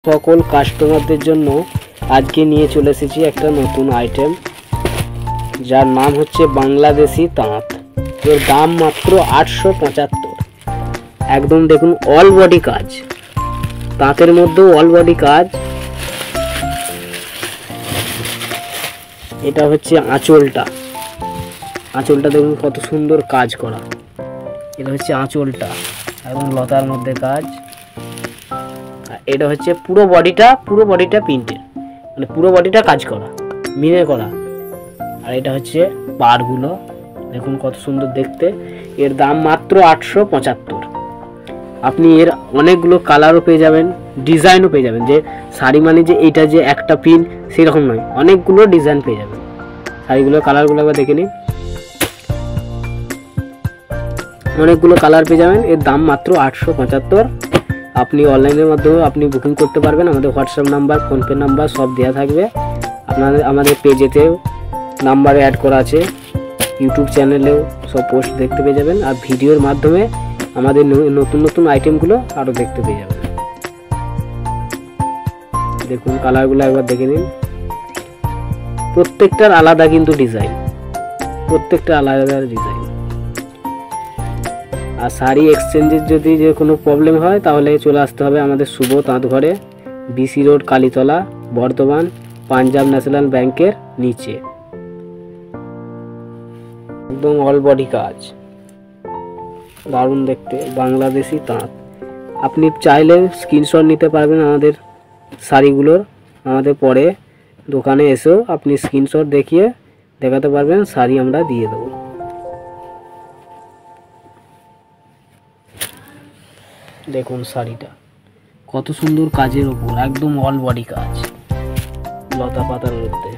সকল কাস্টমারদের জন্য আজকে নিয়ে চলে এসেছি একটা নতুন আইটেম, যার নাম হচ্ছে বাংলাদেশি তাঁত। এর দাম মাত্র 875। একদম দেখুন অল বডি কাজ, তাঁতের মধ্যেও অল বডি কাজ। এটা হচ্ছে আঁচলটা দেখুন কত সুন্দর কাজ করা। এটা হচ্ছে আঁচলটা, একদম লতার মধ্যে কাজ। এটা হচ্ছে পুরো বডিটা প্রিন্টের, মানে পুরো বডিটা কাজ করা, মিনে করা। আর এটা হচ্ছে পাড়গুলো দেখুন কত সুন্দর দেখতে। এর দাম মাত্র 875। আপনি এর অনেকগুলো কালারও পেয়ে যাবেন, ডিজাইনও পেয়ে যাবেন। যে শাড়ি মানে যে এইটা যে একটা পিন সেরকম নয়, অনেকগুলো ডিজাইন পেয়ে যাবেন। শাড়িগুলোর কালারগুলো একবার দেখে নিন, অনেকগুলো কালার পেয়ে যাবেন। এর দাম মাত্র 875। আপনি অনলাইনের মাধ্যমে আপনি বুকিং করতে পারবেন। আমাদের হোয়াটসঅ্যাপ নাম্বার, ফোনপে নাম্বার সব দেওয়া থাকবে। আমাদের পেজেতেও নাম্বারে অ্যাড করা আছে, ইউটিউব চ্যানেলেও সব পোস্ট দেখতে পেয়ে যাবেন। আর ভিডিওর মাধ্যমে আমাদের নতুন আইটেমগুলো আরও দেখতে পেয়ে যাবেন। দেখুন কালারগুলো একবার দেখে নিন, প্রত্যেকটার আলাদা কিন্তু ডিজাইন, প্রত্যেকটা আলাদা ডিজাইন। আর শাড়ি এক্সচেঞ্জের যদি যে কোনো প্রবলেম হয় তাহলে চলে আসতে হবে আমাদের শুভ তাঁত ঘরে, BC road, Kalitala, Bardhaman, Punjab National ব্যাংকের নিচে। একদম অল বডি কাজ, দারুণ দেখতে বাংলাদেশি তাঁত। আপনি চাইলে স্ক্রিনশট নিতে পারবেন আমাদের শাড়িগুলোর। আমাদের পরে দোকানে এসেও আপনি স্ক্রিনশট দেখিয়ে দেখাতে পারবেন, শাড়ি আমরা দিয়ে দেবো। দেখুন শাড়িটা কত সুন্দর কাজের ওপর, একদম অল বডি কাজ, লতা পাতার মধ্যে।